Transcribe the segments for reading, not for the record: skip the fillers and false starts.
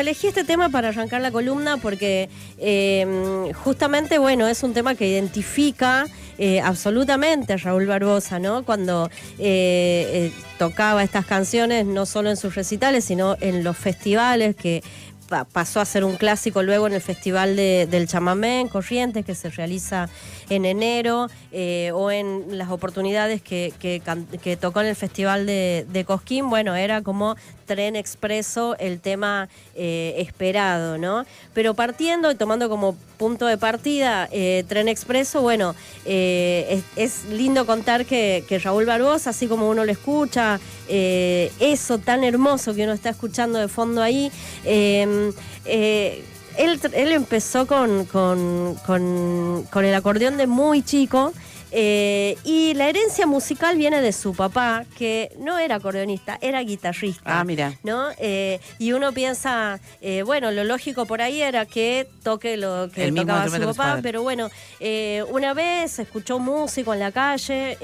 Elegí este tema para arrancar la columna porque justamente, bueno, es un tema que identifica absolutamente a Raúl Barbosa, ¿no? Cuando tocaba estas canciones, no solo en sus recitales, sino en los festivales, que pasó a ser un clásico luego en el Festival del Chamamé en Corrientes, que se realiza en enero, o en las oportunidades que tocó en el Festival de Cosquín. Bueno, era como tren expreso el tema esperado, ¿no? Pero partiendo y tomando como punto de partida tren expreso, bueno, es lindo contar que Raúl Barbosa, así como uno lo escucha, eso tan hermoso que uno está escuchando de fondo ahí, él empezó con el acordeón de muy chico. Y la herencia musical viene de su papá, que no era acordeonista, era guitarrista. Ah, mira. ¿No? Y uno piensa, bueno, lo lógico por ahí era que toque lo que tocaba su papá, pero bueno, una vez escuchó músico en la calle,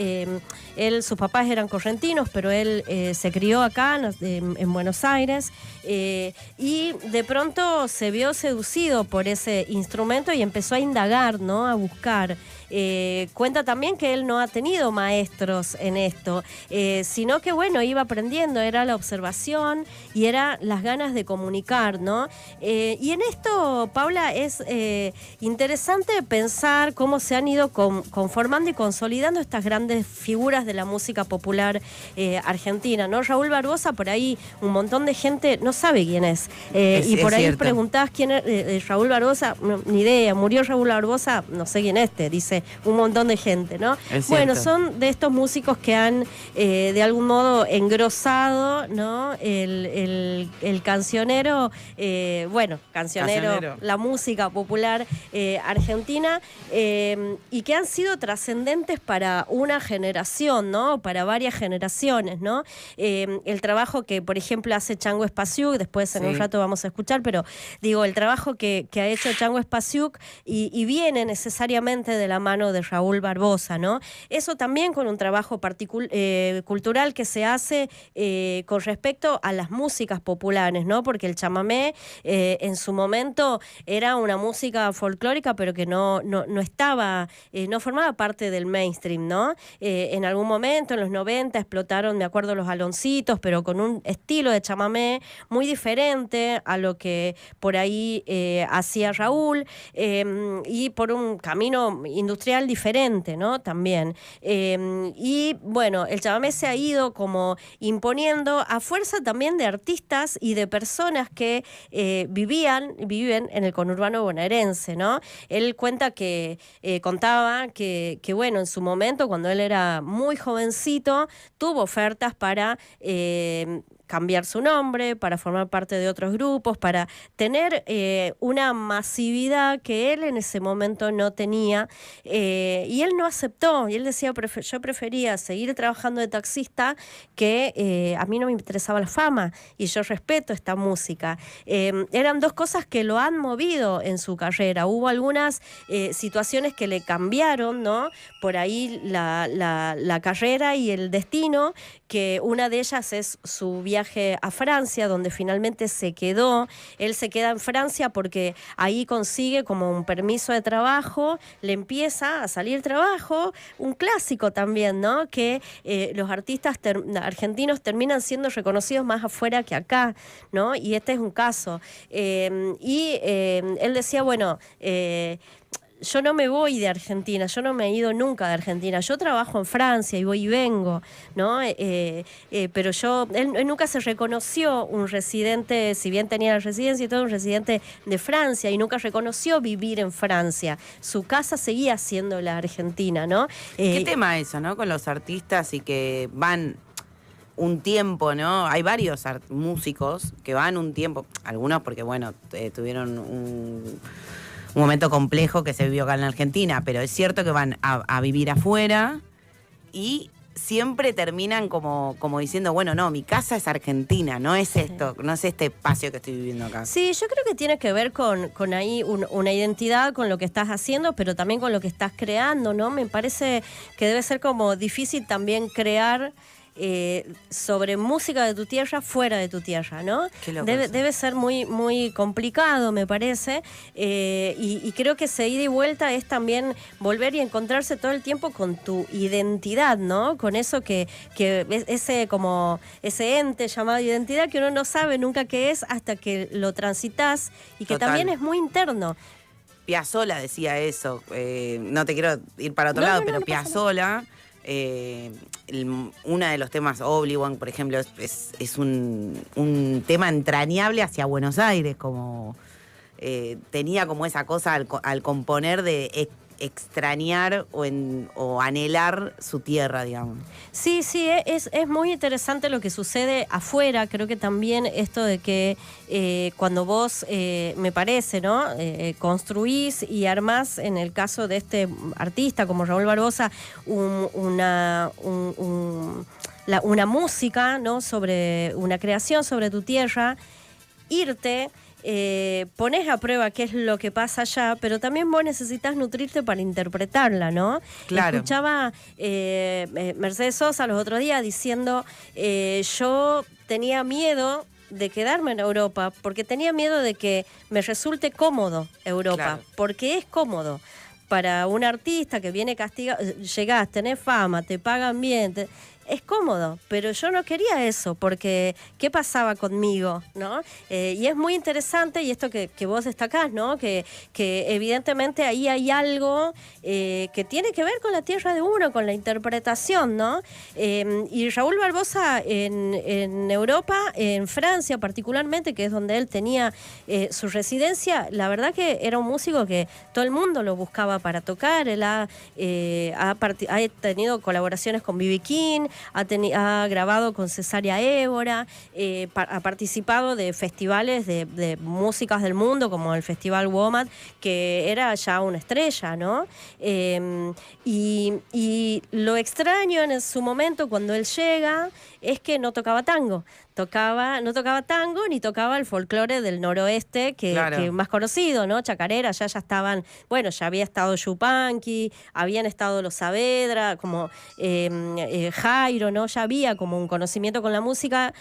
sus papás eran correntinos, pero él se crió acá en Buenos Aires, y de pronto se vio seducido por ese instrumento y empezó a indagar, ¿no? A buscar. Cuenta también que él no ha tenido maestros en esto, sino que bueno, iba aprendiendo, era la observación y era las ganas de comunicar, ¿no? Y en esto, Paula, es interesante pensar cómo se han ido conformando y consolidando estas grandes figuras de la música popular argentina, ¿no? Raúl Barbosa, por ahí un montón de gente no sabe quién es, y por ahí cierto. Preguntás quién es Raúl Barbosa, no, ni idea, murió Raúl Barbosa, no sé quién es, te dice un montón de gente, ¿no? Bueno, son de estos músicos que han de algún modo engrosado, ¿no? El cancionero, cancionero, la música popular argentina, y que han sido trascendentes para una generación, ¿no? Para varias generaciones, ¿no? El trabajo que, por ejemplo, hace Chango Espasiuk, después en un rato vamos a escuchar, pero digo, el trabajo que ha hecho Chango Espasiuk y viene necesariamente de la mano de Raúl Barbosa, ¿no? Eso también con un trabajo cultural que se hace con respecto a las músicas populares, ¿no? Porque el chamamé en su momento era una música folclórica, pero que no estaba, no formaba parte del mainstream, ¿no? En algún momento, en los 90, explotaron, me acuerdo, los Aloncitos, pero con un estilo de chamamé muy diferente a lo que por ahí hacía Raúl, y por un camino industrial diferente, ¿no? También. Y bueno, el chamamé se ha ido como imponiendo a fuerza también de artistas y de personas que viven en el conurbano bonaerense, ¿no? Él contaba que bueno, en su momento, cuando él era muy jovencito, tuvo ofertas para cambiar su nombre, para formar parte de otros grupos, para tener una masividad que él en ese momento no tenía, y él no aceptó, y él decía, yo prefería seguir trabajando de taxista, que a mí no me interesaba la fama, y yo respeto esta música. Eran dos cosas que lo han movido en su carrera. Hubo algunas situaciones que le cambiaron, ¿no? Por ahí la carrera y el destino, que una de ellas es su viaje a Francia, donde finalmente se quedó. Él se queda en Francia porque ahí consigue como un permiso de trabajo, le empieza a salir trabajo, un clásico también, ¿no? Que los artistas argentinos terminan siendo reconocidos más afuera que acá, ¿no? Y este es un caso. Él decía, bueno, yo no me voy de Argentina, yo no me he ido nunca de Argentina, yo trabajo en Francia y voy y vengo, ¿no? Pero él nunca se reconoció un residente, si bien tenía la residencia y todo, un residente de Francia, y nunca reconoció vivir en Francia. Su casa seguía siendo la Argentina, ¿no? ¿Qué tema eso, no? Con los artistas y que van un tiempo, ¿no? Hay varios músicos que van un tiempo, algunos porque, bueno, tuvieron un momento complejo que se vivió acá en Argentina, pero es cierto que van a vivir afuera y siempre terminan como diciendo, bueno, no, mi casa es Argentina, no es esto, no es este espacio que estoy viviendo acá. Sí, yo creo que tiene que ver con ahí una identidad, con lo que estás haciendo, pero también con lo que estás creando, ¿no? Me parece que debe ser como difícil también crear sobre música de tu tierra fuera de tu tierra, ¿no? Debe ser muy, muy complicado, me parece, y creo que ese ida y vuelta es también volver y encontrarse todo el tiempo con tu identidad, ¿no? Con eso que ese ente llamado identidad que uno no sabe nunca qué es hasta que lo transitas y que Total. también es muy interno. Piazzolla decía eso, no te quiero ir para otro lado, pero Piazzolla, uno de los temas Oblivion, por ejemplo, es un tema entrañable hacia Buenos Aires, como tenía como esa cosa al componer de extrañar o anhelar su tierra, digamos. Sí, es muy interesante lo que sucede afuera. Creo que también esto de que cuando vos, me parece, ¿no? Construís y armás, en el caso de este artista como Raúl Barbosa, una música, ¿no? Sobre una creación sobre tu tierra, irte... pones a prueba qué es lo que pasa allá, pero también vos necesitas nutrirte para interpretarla, ¿no? Claro. Escuchaba Mercedes Sosa los otros días diciendo, yo tenía miedo de quedarme en Europa, porque tenía miedo de que me resulte cómodo Europa, claro. Porque es cómodo. Para un artista que viene castigado, llegás, tenés fama, te pagan bien... Es cómodo, pero yo no quería eso, porque ¿qué pasaba conmigo? ¿No? Y es muy interesante, y esto que vos destacás, ¿no? Que evidentemente ahí hay algo que tiene que ver con la tierra de uno, con la interpretación, ¿no? Y Raúl Barbosa en Europa, en Francia particularmente, que es donde él tenía su residencia, la verdad que era un músico que todo el mundo lo buscaba para tocar. Él ha tenido colaboraciones con B.B. King, ha grabado con Cesárea Évora, ha participado de festivales de músicas del mundo, como el Festival WOMAD, que era ya una estrella, ¿no? Y lo extraño en su momento cuando él llega es que no tocaba tango. No tocaba tango ni tocaba el folclore del noroeste que más conocido, ¿no? Chacarera, ya estaban, bueno, ya había estado Yupanqui, habían estado los Saavedra, como Jairo, ¿no? Ya había como un conocimiento con la música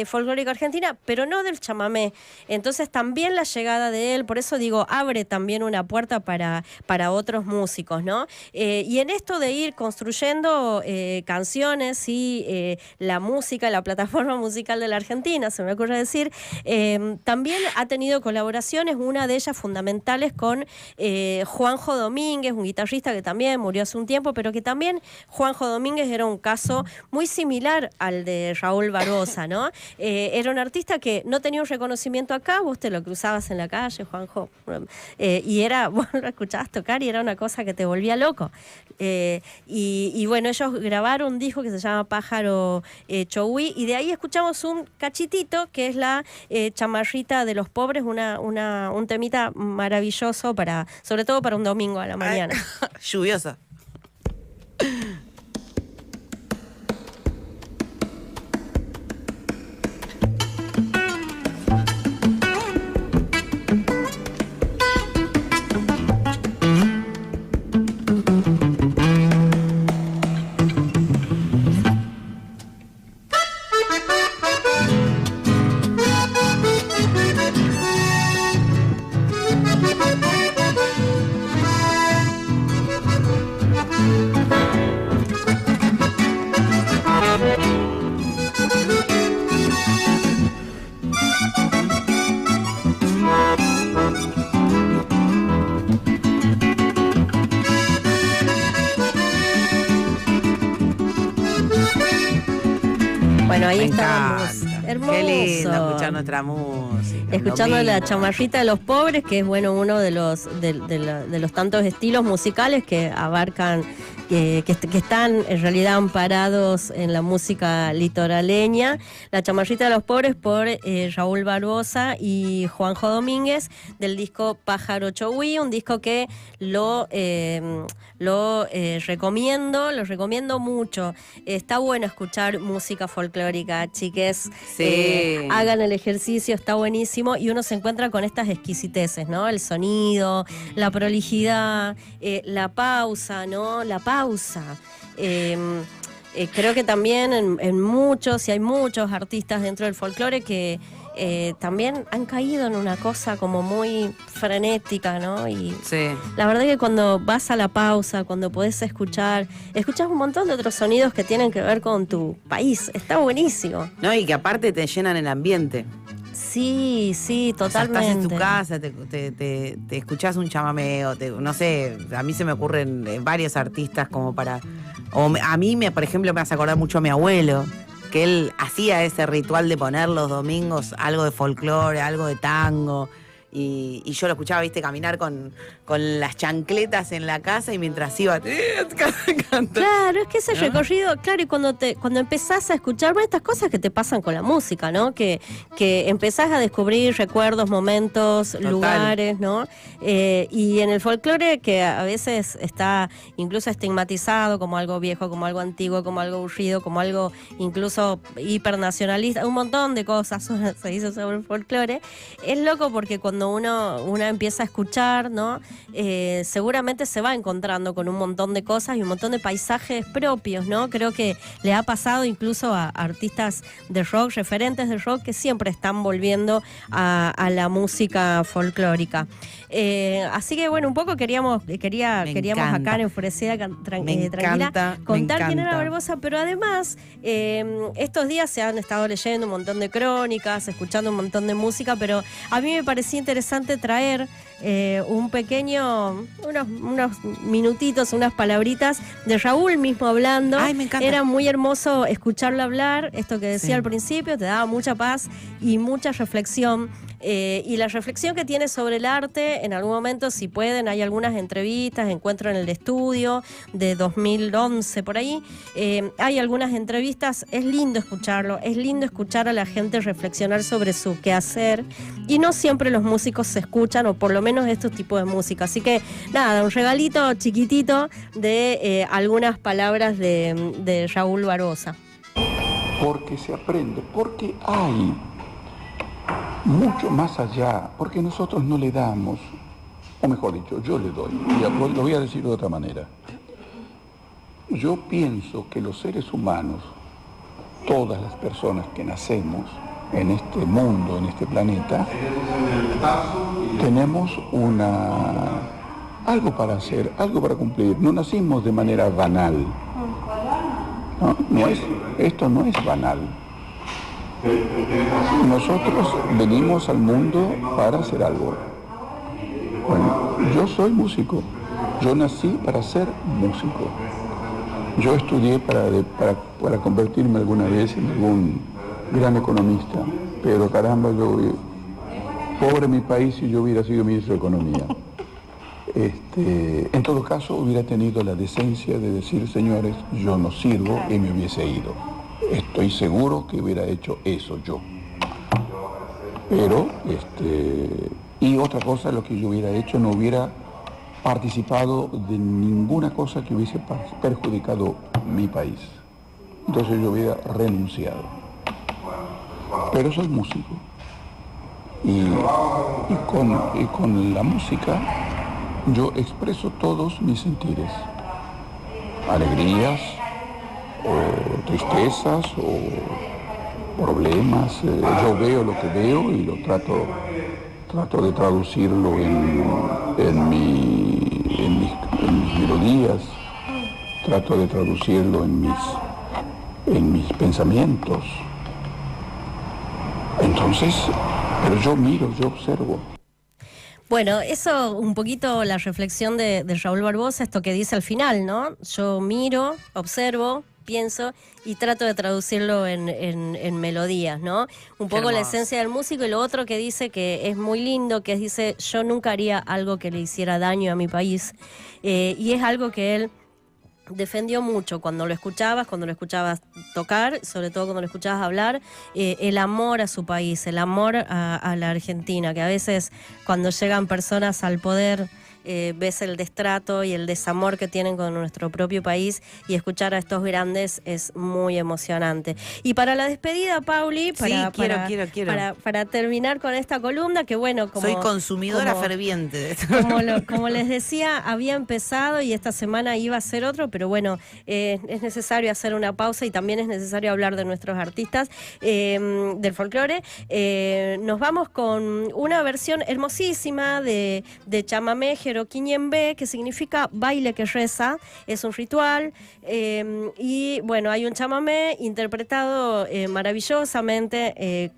folclórica argentina, pero no del chamamé. Entonces también la llegada de él, por eso digo, abre también una puerta para otros músicos, ¿no? Y en esto de ir construyendo canciones y la música, la plataforma musical de la Argentina, se me ocurre decir, también ha tenido colaboraciones, una de ellas fundamentales con Juanjo Domínguez, un guitarrista que también murió hace un tiempo, pero que también Juanjo Domínguez era un caso muy similar al de Raúl Barbosa, ¿no? Era un artista que no tenía un reconocimiento acá, vos te lo cruzabas en la calle, Juanjo, y vos lo escuchabas tocar y era una cosa que te volvía loco. Y bueno, ellos grabaron un disco que se llama Pájaro Chowí, y de ahí escuchamos un cachitito que es la chamarrita de los pobres, un temita maravilloso sobre todo para un domingo a la mañana. Lluviosa. Bueno, ahí estábamos. Hermoso. Qué lindo escuchar nuestra música. Escuchando la chamarrita de los pobres, que es bueno uno de los tantos estilos musicales que abarcan, que están en realidad amparados en la música litoraleña. La chamarrita de los pobres por Raúl Barbosa y Juanjo Domínguez, del disco Pájaro Chowí, un disco que lo recomiendo mucho. Está bueno escuchar música folclórica, chiques. Sí. Hagan el ejercicio, está buenísimo, y uno se encuentra con estas exquisiteces, ¿no? El sonido, la prolijidad, la pausa, ¿no? La pausa. creo que también en muchos, y hay muchos artistas dentro del folclore que también han caído en una cosa como muy frenética, ¿no? Y Sí. la verdad que cuando vas a la pausa, cuando podés escuchas un montón de otros sonidos que tienen que ver con tu país. Está buenísimo. No, y que aparte te llenan el ambiente. Sí, sí, O sea, totalmente. estás en tu casa, te escuchás un chamameo, no sé, a mí se me ocurren varios artistas como para... a mí, por ejemplo, me hace acordar mucho a mi abuelo, que él hacía ese ritual de poner los domingos algo de folclore, algo de tango. Y yo lo escuchaba, viste, caminar con las chancletas en la casa y mientras iba cantando. Claro, es que ese recorrido, claro, y cuando empezás a escuchar estas cosas que te pasan con la música, ¿no? Que empezás a descubrir recuerdos, momentos, Total. lugares, ¿no? Y en el folclore, que a veces está incluso estigmatizado como algo viejo, como algo antiguo, como algo aburrido, como algo incluso hipernacionalista, un montón de cosas se dice sobre el folclore. Es loco porque cuando uno empieza a escuchar, ¿no? Seguramente se va encontrando con un montón de cosas y un montón de paisajes propios, ¿no? Creo que le ha pasado incluso a artistas de rock, referentes de rock, que siempre están volviendo a la música folclórica. Así que bueno, un poco queríamos acá en Enfurecida Tranquila contar quién era Barbosa, pero además estos días se han estado leyendo un montón de crónicas, escuchando un montón de música, pero a mí me parecía interesante traer unos minutitos, unas palabritas de Raúl mismo hablando. Ay, me encanta. Era muy hermoso escucharlo hablar, esto que decía al principio, te daba mucha paz y mucha reflexión. Y la reflexión que tiene sobre el arte, en algún momento, si pueden, hay algunas entrevistas, encuentro en el estudio de 2011 por ahí, hay algunas entrevistas, es lindo escucharlo, es lindo escuchar a la gente reflexionar sobre su quehacer, y no siempre los músicos se escuchan, o por lo menos estos tipos de música. Así que nada, un regalito chiquitito de algunas palabras de Raúl Barbosa. Porque se aprende, porque hay mucho más allá, porque nosotros no le damos, o mejor dicho, yo le doy, lo voy a decir de otra manera. Yo pienso que los seres humanos, todas las personas que nacemos en este mundo, en este planeta, tenemos algo para hacer, algo para cumplir. No nacimos de manera banal. Esto no es banal. Nosotros venimos al mundo para hacer algo. Bueno, yo soy músico. Yo nací para ser músico. Yo estudié para convertirme alguna vez en algún gran economista, pero caramba, pobre mi país si yo hubiera sido ministro de Economía. En todo caso, hubiera tenido la decencia de decir, señores, yo no sirvo, y me hubiese ido. Estoy seguro que hubiera hecho eso yo. Pero, y otra cosa, lo que yo hubiera hecho, no hubiera participado de ninguna cosa que hubiese perjudicado mi país. Entonces yo hubiera renunciado. Pero soy músico. Y con la música yo expreso todos mis sentires. Alegrías, o tristezas, o problemas. Yo veo lo que veo y lo trato de traducirlo en mis melodías, trato de traducirlo en mis pensamientos. Entonces, pero yo miro, yo observo. Bueno, eso un poquito la reflexión de Raúl Barbosa, esto que dice al final, ¿no? Yo miro, observo, pienso y trato de traducirlo en melodías, ¿no? Un poco la esencia del músico, y lo otro que dice que es muy lindo, que dice, yo nunca haría algo que le hiciera daño a mi país. Y es algo que él defendió mucho cuando lo escuchabas tocar, sobre todo cuando lo escuchabas hablar, el amor a su país, el amor a la Argentina, que a veces cuando llegan personas al poder ves el destrato y el desamor que tienen con nuestro propio país, y escuchar a estos grandes es muy emocionante. Y para la despedida, Pauli, para terminar con esta columna, que bueno, soy consumidora ferviente de esto. Como les decía, había empezado y esta semana iba a ser otro, pero pero bueno, es necesario hacer una pausa y también es necesario hablar de nuestros artistas del folclore. Nos vamos con una versión hermosísima de chamamé Jeroquiñembe, que significa baile que reza, es un ritual, y bueno, hay un chamamé interpretado maravillosamente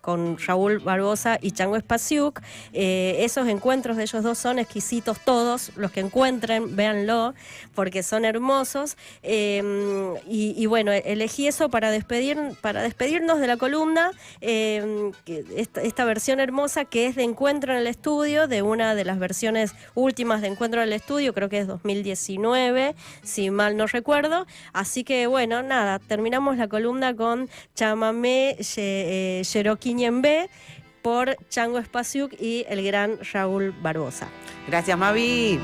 con Raúl Barbosa y Chango Espasiuk. Esos encuentros de ellos dos son exquisitos, todos los que encuentren, véanlo, porque son hermosos. Y bueno, elegí eso para despedirnos de la columna, esta versión hermosa que es de Encuentro en el Estudio, de una de las versiones últimas de Encuentro en el Estudio, creo que es 2019, si mal no recuerdo. Así que bueno, nada, terminamos la columna con chamamé Jeroquiñembe por Chango Espasiuk y el gran Raúl Barbosa. Gracias, Mavi.